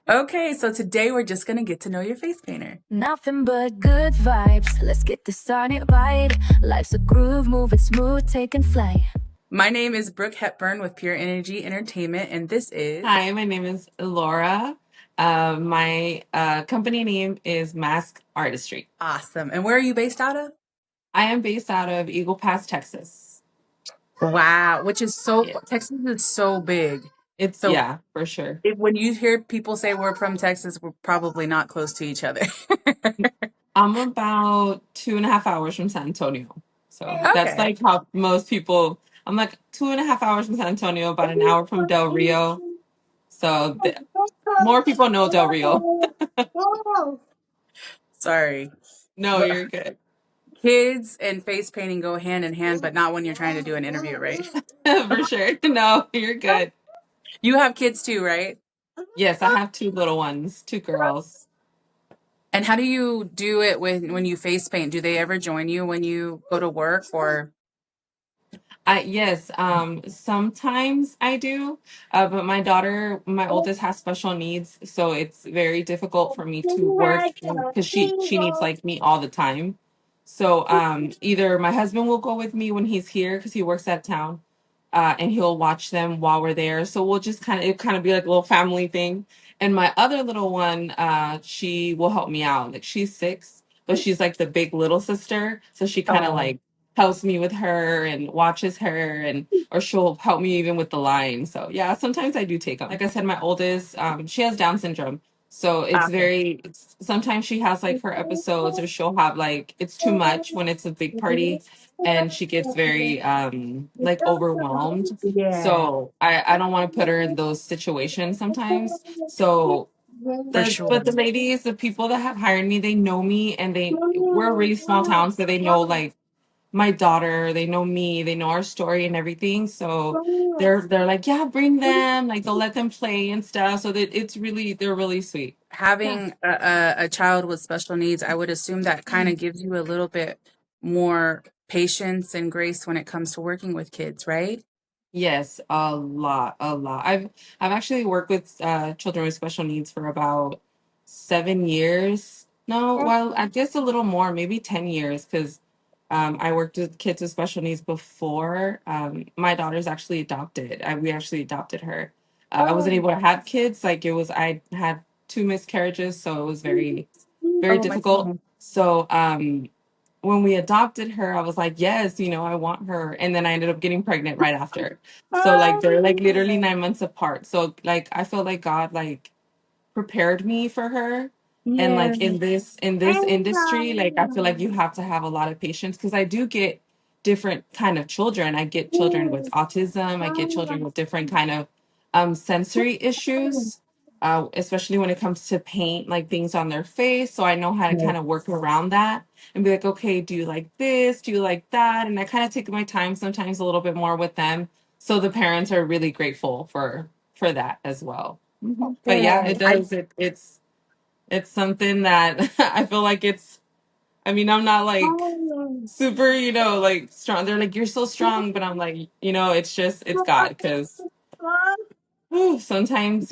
Okay, so today we're just gonna get to know your face painter. Nothing but good vibes. Let's get this started right. Life's a groove, moving smooth, taking flight. My name is Brooke Hepburn with Pure Energy Entertainment, and this is Hi, my name is Laura. My company name is MASQ Artistry. awesome. And where are you based out of? I am based out of Eagle Pass, Texas. Wow, which is so Yeah. Texas is so big. It's, So yeah, for sure. when you hear people say we're from Texas, we're probably not close to each other. I'm about 2.5 hours from San Antonio. So that's Okay. like how most people, I'm like 2.5 hours from San Antonio, about an hour from Del Rio. So more people know Del Rio. Sorry. No, But you're good. kids and face painting go hand in hand, but not when you're trying to do an interview, right? For sure. No, you're good. You have kids too, right? Yes, I have two little ones, two girls. And how do you do it when you face paint? Do they ever join you when you go to work or Yes, sometimes I do, but my daughter, my oldest, has special needs, so it's very difficult for me to work because she needs like me all the time. So either my husband will go with me when he's here because he works out of town, and he'll watch them while we're there. So we'll just kind of be like a little family thing. And my other little one, she will help me out. Like she's 6, but she's like the big little sister, so she kind of oh, like helps me with her and watches her, and or she'll help me even with the line. So yeah, sometimes I do take them. Like I said, my oldest, she has Down syndrome. So okay. sometimes she has like her episodes, or she'll have like, it's too much when it's a big party, and she gets very like overwhelmed. Yeah, So I don't want to put her in those situations sometimes. So for sure. the ladies, the people that have hired me, they know me, and we're a really small town, so they know like my daughter, they know me, they know our story and everything. So they're like, yeah, bring them. Like they'll let them play and stuff. So that they're really sweet. Yeah. Having a child with special needs, I would assume that kind of gives you a little bit more patience and grace when it comes to working with kids, right? Yes, a lot, a lot. I've actually worked with children with special needs for about 7 years. No, well, I guess a little more, maybe 10 years, because I worked with kids with special needs before. My daughter's actually adopted. We actually adopted her. I wasn't able to have kids. Like I had two miscarriages, so it was very, very Oh my difficult. goodness. So when we adopted her, I was like, yes, I want her. And then I ended up getting pregnant right after. So like they're like literally 9 months apart. So like I feel like God like prepared me for her. And Yeah. like in this industry, like I feel like you have to have a lot of patience, because I do get different kind of children. I get children with autism, I get children with different kind of sensory issues. Especially when it comes to paint, like things on their face. So I know how to kind of work around that and be like, okay, do you like this? Do you like that? And I kind of take my time sometimes a little bit more with them. So the parents are really grateful for that as well. But yeah, it Good. I does. It's something that I feel like it's. I mean, I'm not like super, like strong. They're like, you're so strong, but I'm like, it's God, because sometimes,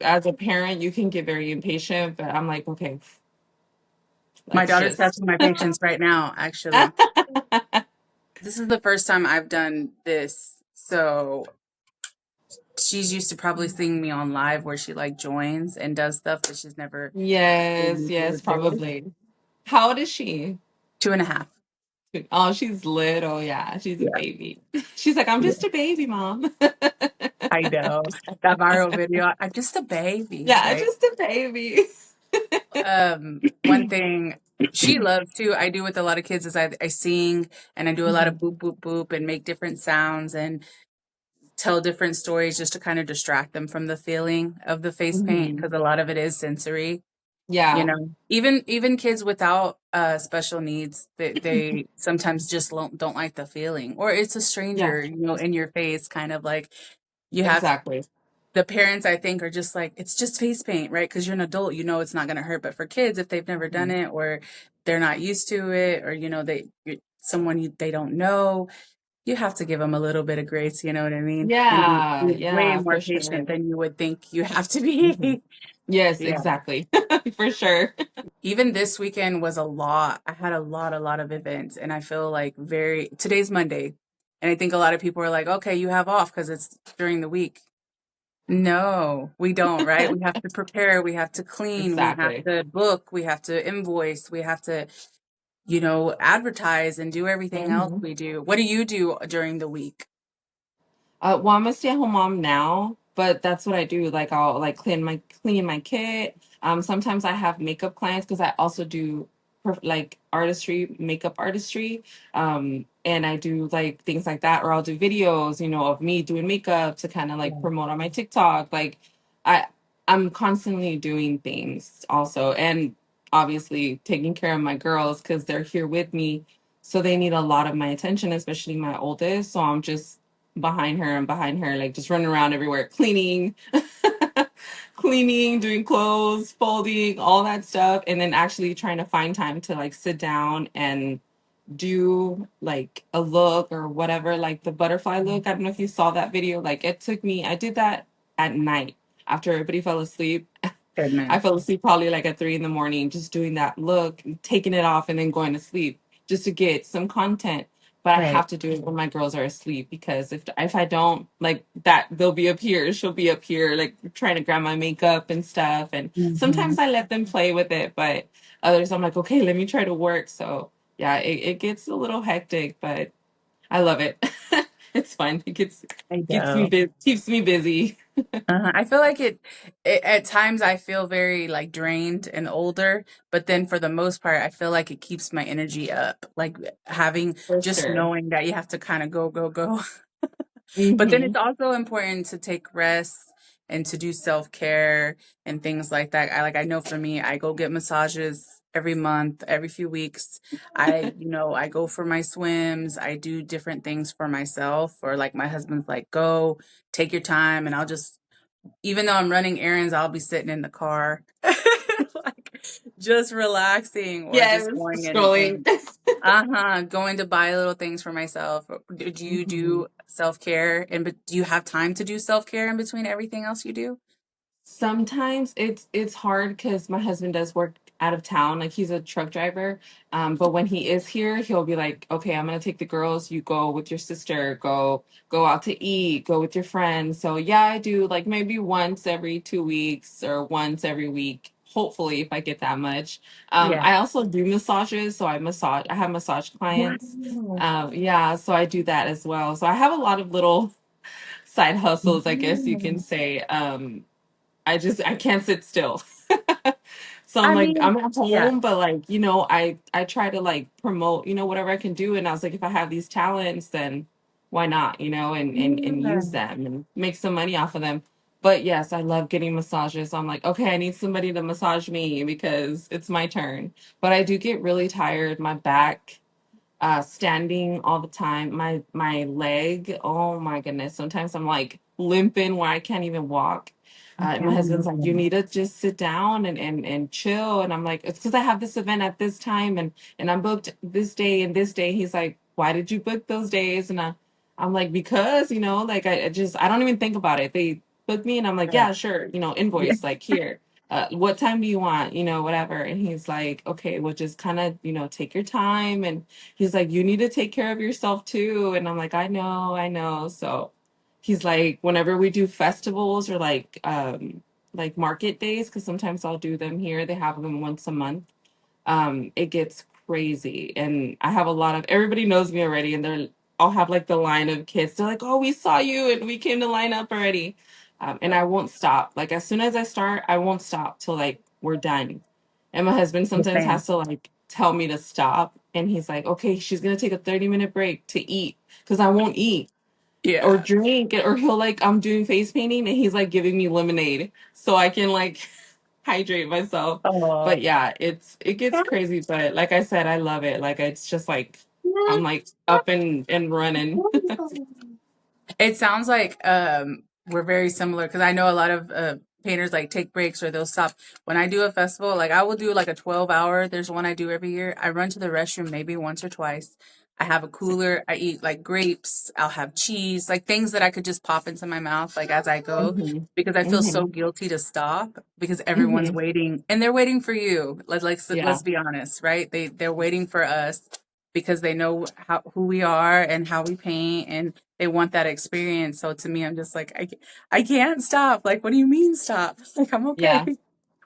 as a parent, you can get very impatient. But I'm like, okay, my let's daughter's just. testing my patience right now, actually. This is the first time I've done this. So she's used to probably seeing me on live where she like joins and does stuff, but she's never seen Yes, me do yes, this. probably. How old is she? 2.5. Oh, she's little. Yeah, she's a Yeah, baby. She's like, I'm yeah. just a baby, mom. I know. That viral video. I'm just a baby, Yeah, right? just a baby. One thing she loves too, I do with a lot of kids is I sing and I do a lot of Mhm. boop boop boop and make different sounds and tell different stories just to kind of distract them from the feeling of the face paint Mhm. because a lot of it is sensory. You Yeah. know, even kids without special needs, they sometimes just don't like the feeling, or it's a Yeah, stranger, in your face, kind of like you have exactly. the parents, I think, are just like, it's just face paint, right? Because you're an adult, it's not going to hurt. But for kids, if they've never done Mhm. it or they're not used to it, or they don't know, you have to give them a little bit of grace. You know what I mean? And be Yeah, way yeah, more for patient sure. than you would think you have to Mhm. be. Yes, Yeah. exactly. For sure. Even this weekend was a lot. I had a lot of events, and I feel like today's Monday, and I think a lot of people are like, okay, you have off because it's during the week. No, we don't, right? We have to prepare, we have to clean, we have Exactly. to book, we have to invoice, we have to, advertise and do everything else Mhm. we do. What do you do during the week? Well, I'm a stay-at-home mom now, but that's what I do. Like I'll like clean my kit. Sometimes I have makeup clients because I also do like artistry, makeup artistry. And I do like things like that, or I'll do videos, of me doing makeup to kind of like Yeah. promote on my TikTok. Like I I'm constantly doing things also, and obviously taking care of my girls because they're here with me. So they need a lot of my attention, especially my oldest. So I'm just behind her, like just running around everywhere, cleaning, cleaning, doing clothes, folding, all that stuff. And then actually trying to find time to like sit down and do like a look or whatever, like the butterfly look. I don't know if you saw that video. Like it took me, I did that at night after everybody fell asleep. I Goodness. fell asleep probably like at 3 in the morning, just doing that look, taking it off, and then going to sleep just to get some content. But I Right. have to do it when my girls are asleep because if I don't like that, they'll be up here. She'll be up here like trying to grab my makeup and stuff. And Hmm. sometimes I let them play with it, but others I'm like, okay, let me try to work. So yeah, it gets a little hectic, but I love it. It's fun. I Keeps me know. keeps me busy. I feel like at times I feel very like drained and older, but then for the most part, I feel like it keeps my energy up. Like having For just sure. knowing that you have to kind of go, go, go. But then Hmm. it's also important to take rest and to do self-care and things like that. I know for me, I go get massages every month, every few weeks. I go for my swims. I do different things for myself, or like my husband's like, go, take your time, and I'll just even though I'm running errands, I'll be sitting in the car, like just relaxing or Yes, just going scrolling. and going to buy little things for myself. Do you Mhm. do self-care and but do you have time to do self-care in between everything else you do? Sometimes it's hard because my husband does work out of town, like he's a truck driver. But when he is here, he'll be like, "Okay, I'm gonna take the girls. You go with your sister. Go out to eat. Go with your friends." So yeah, I do like maybe once every 2 weeks or once every week. Hopefully, if I get that much. Yeah. I also do massages, so I massage. I have massage clients. Wow. Yeah, so I do that as well. So I have a lot of little side hustles, I guess you can Mhm. say. I can't sit still. So I'm I like, mean, I'm at yeah. home, but like, I try to like promote, whatever I can do. And I was like, if I have these talents, then why not, and Yeah. use them and make some money off of them. But yes, I love getting massages. I'm like, okay, I need somebody to massage me because it's my turn. But I do get really tired. My back, standing all the time. My leg, oh my goodness. Sometimes I'm like limping where I can't even walk. I And my can't husband's like, you imagine. need to just sit down and chill. And I'm like, it's because I have this event at this time and I'm booked this day and this day. He's like, why did you book those days? And I'm like, because, like I don't even think about it. They book me and I'm like, Right. yeah, sure, Yeah. invoice, like here. What time do you want? Whatever. And he's like, okay, well, just kind of, take your time. And he's like, you need to take care of yourself too. And I'm like, I know, I know. So he's like, whenever we do festivals or like market days, because sometimes I'll do them here, they have them once a month. It gets crazy. And I have a lot of everybody knows me already, and I'll have like the line of kids. They're like, oh, we saw you and we came to line up already. And I won't stop. Like as soon as I start, I won't stop till like we're done. And my husband The sometimes same. has to like tell me to stop. And he's like, okay, she's gonna take a 30-minute break to eat because I won't eat or Yeah. drink, or he'll like I'm doing face painting and he's like giving me lemonade so I can like hydrate myself. Oh. But yeah, it gets crazy, but like I said, I love it. Like it's just like I'm like up and running. It sounds like we're very similar because I know a lot of painters like take breaks or they'll stop. When I do a festival, like I will do like a 12-hour. There's one I do every year. I run to the restroom maybe once or twice. I have a cooler. I eat like grapes. I'll have cheese, like things that I could just pop into my mouth like as I go Mm-hmm. because I feel so Mm-hmm. guilty to stop because everyone's Mm-hmm. waiting and they're waiting for you. Yeah. Let's be honest, right? They're waiting for us because they know who we are and how we paint and they want that experience. So to me, I'm just like I can't stop. Like, what do you mean stop? Like, I'm okay. Yeah.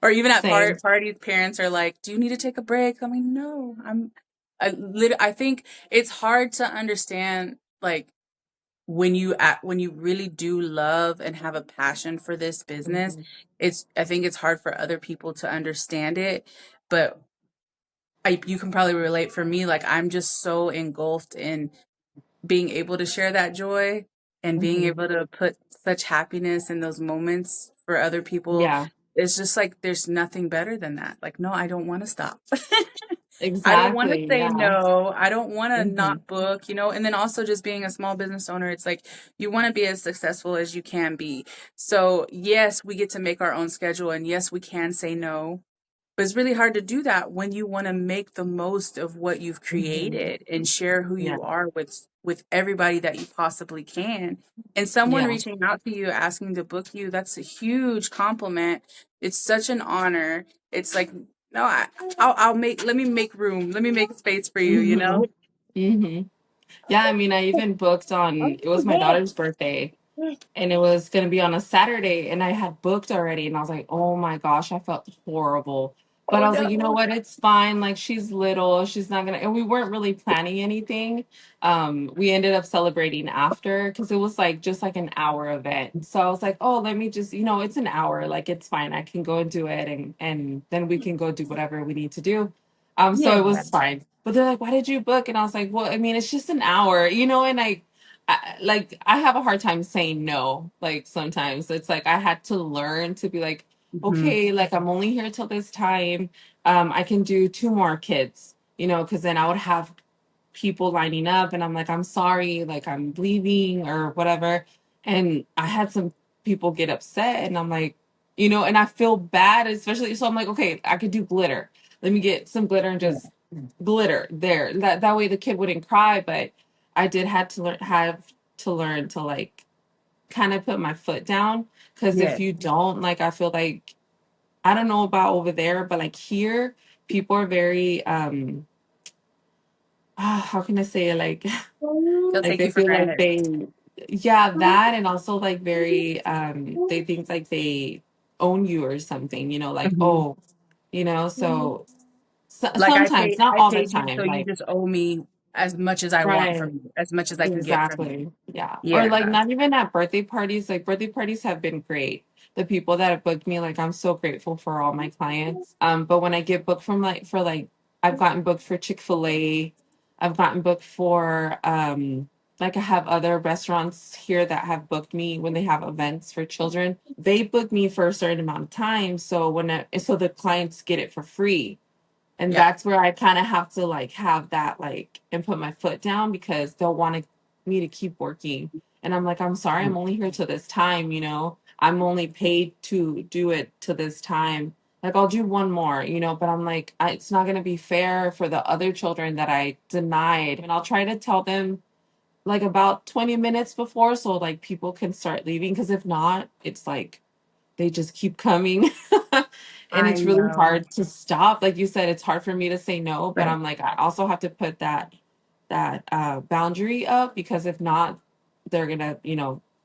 Or even at Same. parties, parents are like, "Do you need to take a break?" I'm like, "No, I think it's hard to understand like when you really do love and have a passion for this business. Mm-hmm. I think it's hard for other people to understand it, but you can probably relate for me. Like I'm just so engulfed in being able to share that joy and being Mm-hmm. able to put such happiness in those moments for other people. Yeah. It's just like there's nothing better than that. Like, no, I don't want to stop. I don't want to Exactly. say Yeah. no. I don't want to Mm-hmm. not book, you know? And then also just being a small business owner, it's like you want to be as successful as you can be. So, yes, we get to make our own schedule and yes, we can say no. But it's really hard to do that when you want to make the most of what you've Mm-hmm. created and share who Yeah. you are with everybody that you possibly can. And someone Yeah. reaching out to you asking to book you, that's a huge compliment. It's such an honor. It's like, no, I'll make, let me make room. Let me make space for you, you Mm-hmm. know? Mm-hmm. Yeah, I mean, I even booked on, it was my daughter's birthday and it was going to be on a Saturday and I had booked already and I was like, "Oh my gosh, I felt horrible." But Oh I was like, "You know no. what? It's fine. Like she's little, she's not going to." And we weren't really planning anything. We ended up celebrating after cuz it was like just like an hour event. So I was like, "Oh, let me just, it's an hour. Like it's fine. I can go and do it and then we can go do whatever we need to do." So Yeah. it was fine. But they're like, "Why did you book?" And I was like, "Well, I mean, it's just an hour, and I have a hard time saying no. Like sometimes it's like I had to learn to be like, Hmm. okay, like I'm only here till this time. I can do two more kids, because then I would have people lining up and I'm like, "I'm sorry, like I'm leaving or whatever." And I had some people get upset and I'm like, and I feel bad, especially so I'm like, okay, I could do glitter. Let me get some glitter and Yeah. just glitter there. That way the kid wouldn't cry, but I did have to learn to like kind of put my foot down because if Yeah. you don't, like I feel like I don't know about over there, but like here people are very how can I say it, like They'll like take they you for feel like granted. they yeah, that and also like very they think like they own you or something, like, Hmm. oh, so, Like sometimes, not I all the paid you, time, so you like just owe me as much as I want right. from you, as much as I can get from you. Exactly. Yeah. Or Yeah. like not even at birthday parties. Like birthday parties have been great. The people that have booked me, like I'm so grateful for all my clients. But when I get booked from like for like I've gotten booked for Chick-fil-A, I've gotten booked for like I have other restaurants here that have booked me when they have events for children. They book me for a certain amount of time. So the clients get it for free, and Yep. that's where I kind of have to like have that like and put my foot down because they'll want me to keep working. And I'm like, "I'm sorry, I'm only here till this time, I'm only paid to do it to this time. Like I'll do one more, but I'm like, it's not going to be fair for the other children that I denied." And I'll try to tell them like about 20 minutes before so like people can start leaving because if not, it's like they just keep coming. And I it's really know. hard to stop. Like you said, it's hard for me to say no, but Right. I'm like, I also have to put that boundary up because if not, they're gonna,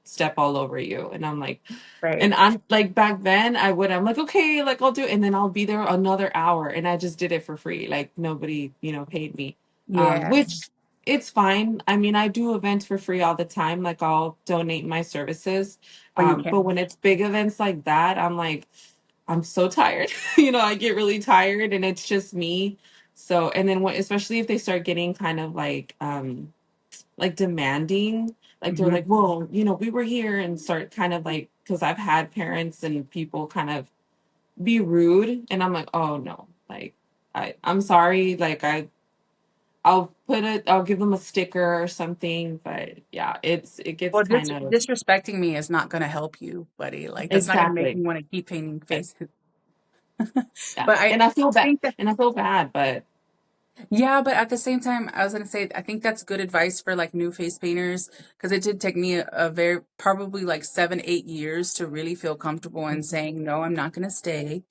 step all over you. And I'm like, Right. and I'm like back then I'm like, okay, like I'll do it. And then I'll be there another hour and I just did it for free. Like nobody, paid me. Yeah. Which it's fine. I mean, I do events for free all the time. Like I'll donate my services. Or you But can. when it's big events like that, I'm like, I'm so tired. I get really tired and it's just me. So, and then especially if they start getting kind of like demanding, like they're Hmm. like, "Well, we were here," and start kind of like, because I've had parents and people kind of be rude, and I'm like, "Oh no, like I'm sorry, like I'll give them a sticker or something," but yeah, it gets Well, kind of disrespecting me is not going to help you, buddy. Like that's not going to make exactly. me want to keep painting Yeah, faces. yeah. But And I feel I bad, think that but Yeah, but at the same time, I was gonna say I think that's good advice for like new face painters because it did take me a very probably like 7, 8 years to really feel comfortable in Mhm. saying no, I'm not gonna stay.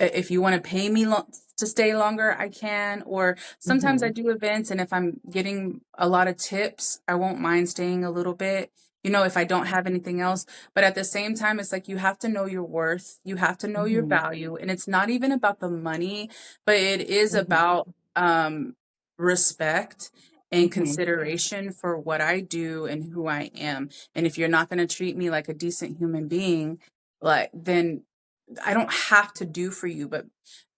If you want to pay me to stay longer, I can. Or sometimes I Mhm. do events, and if I'm getting a lot of tips, I won't mind staying a little bit, if I don't have anything else. But at the same time, it's like you have to know your worth, you have to know your Mhm. value. And it's not even about the money, but it is Mhm. about respect and Mhm. consideration for what I do and who I am. And if you're not going to treat me like a decent human being, like then I don't have to do for you, but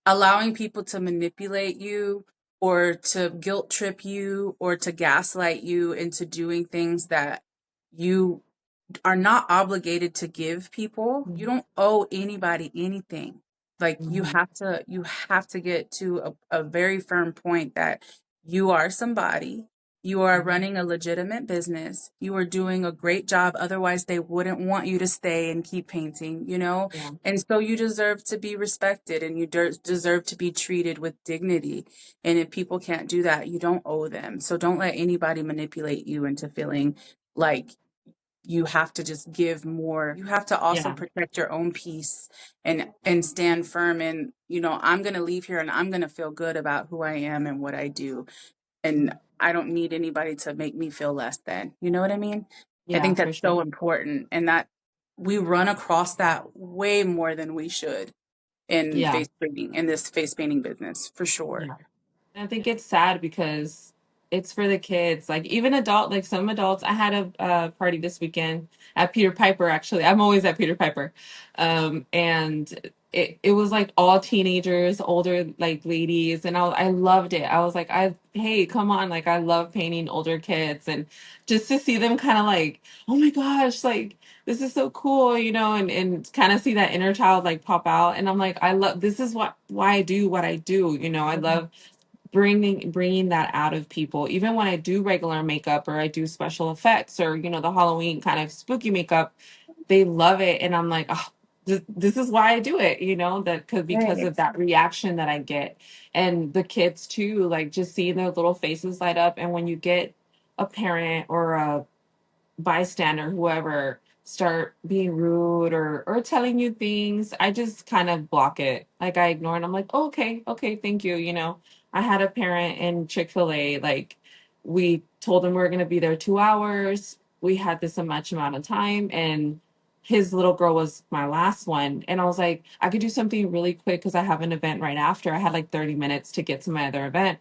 allowing people to manipulate you or to guilt trip you or to gaslight you into doing things that you are not obligated to give people. You Mhm. don't owe anybody anything. Like Mhm. you have to get to a very firm point that you are somebody. You are Mhm. running a legitimate business. You are doing a great job. Otherwise, they wouldn't want you to stay and keep painting. Yeah. And so you deserve to be respected and you deserve to be treated with dignity. And if people can't do that, you don't owe them. So don't let anybody manipulate you into feeling like you have to just give more. You have to also Yeah. protect your own peace and stand firm and I'm going to leave here and I'm going to feel good about who I am and what I do. And I don't need anybody to make me feel less than. You know what I mean? I Yeah, think for that's sure. so important and that we run across that way more than we should in Yeah. face painting in this face painting business for sure. Yeah. And I think it's sad because it's for the kids. Like even like some adults. I had a party this weekend at Peter Piper. Actually, I'm always at Peter Piper, and it was like all teenagers, older like ladies, and I loved it. I was like, hey, come on, like I love painting older kids, and just to see them kind of like, oh my gosh, like this is so cool, and kind of see that inner child like pop out, and I'm like, I love this is why I do what I do. I love bringing that out of people, even when I do regular makeup or I do special effects or the Halloween kind of spooky makeup. They love it, and I'm like, oh, this is why I do it, that because Right. of that reaction that I get. And the kids too, like just seeing their little faces light up. And when you get a parent or a bystander, whoever, start being rude or telling you things, I just kind of block it. Like I ignore it. I'm like, oh, okay, okay, thank you. I had a parent in Chick-fil-A, like we told him we were gonna be there 2 hours. We had this much amount of time, and his little girl was my last one. And I was like, I could do something really quick because I have an event right after. I had like 30 minutes to get to my other event.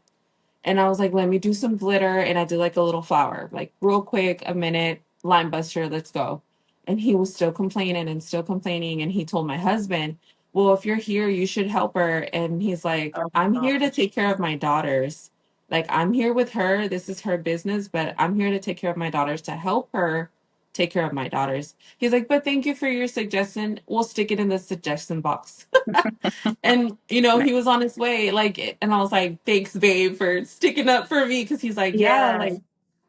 And I was like, let me do some glitter. And I did like a little flower, like real quick, a minute, line buster, let's go. And he was still complaining and still complaining. And he told my husband, well, if you're here, you should help her. And he's like, Oh I'm here to gosh. take care of my daughters. Like, I'm here with her. This is her business, but I'm here to take care of my daughters, to help her take care of my daughters. He's like, but thank you for your suggestion. We'll stick it in the suggestion box. And he was on his way, like, and I was like, thanks, babe, for sticking up for me. Cause he's like, yeah, Yeah. like,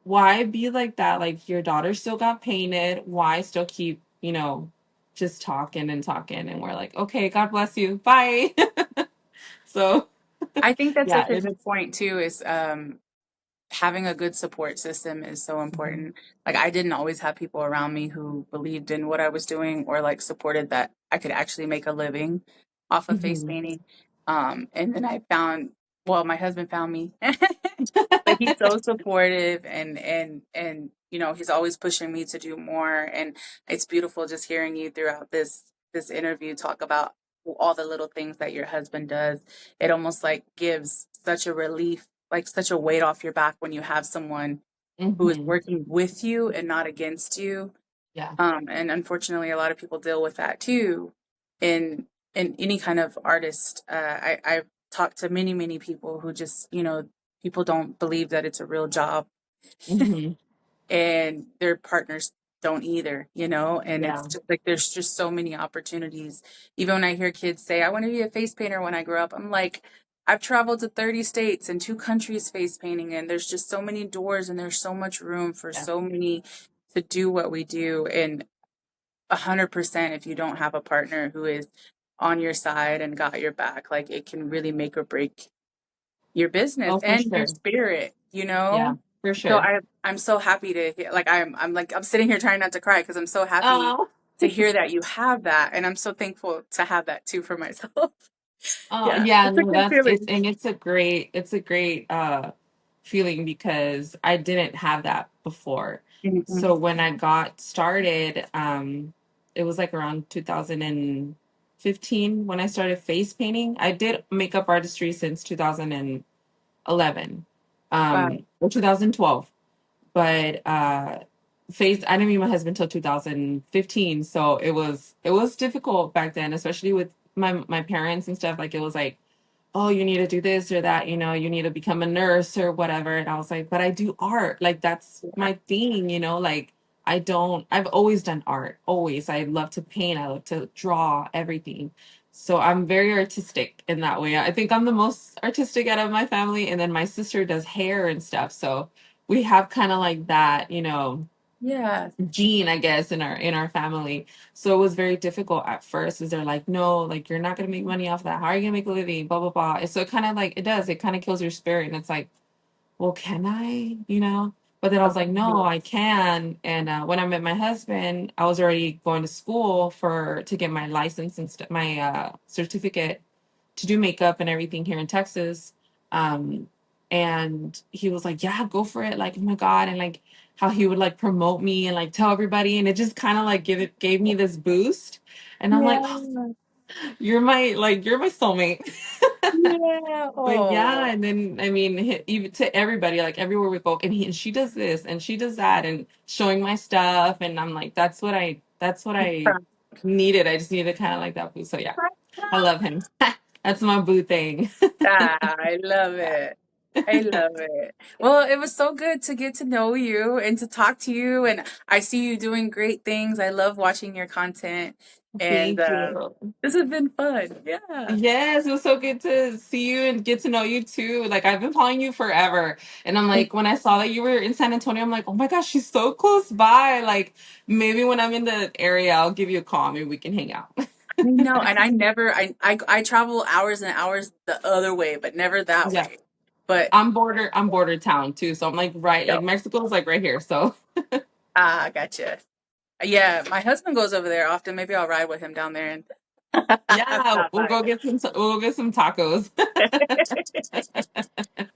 why be like that? Like, your daughter still got painted. Why still keep, just talking and talking? And we're like, okay, God bless you. Bye. So, I think that's yeah, such a it's, good point too, is having a good support system is so mhm, important. Like I didn't always have people around me who believed in what I was doing or like supported that I could actually make a living off of face mhm. painting. And then I found, well, my husband found me, but he's so supportive and he's always pushing me to do more. And it's beautiful just hearing you throughout this interview talk about all the little things that your husband does. It almost like gives such a relief, like such a weight off your back when you have someone who is Mhm. working with you and not against you. Yeah. And unfortunately, a lot of people deal with that too in any kind of artist. I've talked to many people who just, people don't believe that it's a real job Mhm. and their partners don't either. And it's Yeah. just like there's just so many opportunities. Even when I hear kids say, I want to be a face painter when I grow up, I'm like, I've traveled to 30 states and 2 countries face painting, and there's just so many doors and there's so much room for Yeah. so many to do what we do. And 100%, if you don't have a partner who is on your side and got your back, like it can really make or break your business Oh, for and your sure. spirit, you Yeah, know? for So sure. I'm so happy to hear, like I'm sitting here trying not to cry because I'm so happy Oh, to hear that you have that, and I'm so thankful to have that too for myself. oh, Yeah, yeah, it's a no, good that's it's feeling. and it's a great feeling because I didn't have that before. Mhm. So when I got started, it was like around 2015 when I started face painting. I did makeup artistry since 2011, Wow. or 2012. But face I didn't meet my husband until 2015, so it was difficult back then, especially with my parents and stuff. Like it was like, oh, you need to do this or that, you need to become a nurse or whatever. And I was like, but I do art. Like that's my thing, like I've always done art. Always. I love to paint, I love to draw, everything. So I'm very artistic in that way. I think I'm the most artistic out of my family. And then my sister does hair and stuff. So we have kind of like that, Yeah. gene, I guess, in our family. So it was very difficult at first, is they're like, no, like you're not gonna make money off that. How are you gonna make a living? Blah blah blah. And so it kind of like it kind of kills your spirit. And it's like, well, can I? But then I was Of like, no, course. I can. And when I met my husband, I was already going to school to get my license and my certificate to do makeup and everything here in Texas. Um, and he was like, yeah, go for it. Like, oh my God. And like how he would like promote me and like tell everybody. And it just kind of like gave me this boost. And I'm like, Yeah. oh, you're my soulmate. Yeah. But yeah, Oh. and then I mean, even to everybody, like everywhere we go, and she does this and she does that, and showing my stuff, and I'm like, that's what I needed. I just needed kind of like that boost. So yeah, I love him. That's my boo thing. Ah, I love it. I love it. Well, it was so good to get to know you and to talk to you. And I see you doing great things. I love watching your content. And Thank you. this has been fun. Yeah. Yes, it was so good to see you and get to know you too. Like I've been following you forever. And I'm like, when I saw that you were in San Antonio, I'm like, oh my gosh, she's so close by. Like maybe when I'm in the area, I'll give you a call. Maybe we can hang out. No, and I travel hours and hours the other way, but never that Yeah. way. But I'm border town too. So I'm like like no. Mexico's like right here. So Ah, gotcha. Yeah, my husband goes over there often. Maybe I'll ride with him down there and yeah, stop by. we'll get some tacos.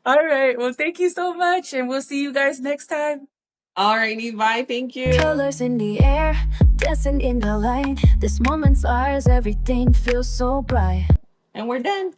All right. Well, thank you so much, and we'll see you guys next time. All righty, bye. Thank you. Colors in the air, dancing in the light. This moment's ours, everything feels so bright. And we're done.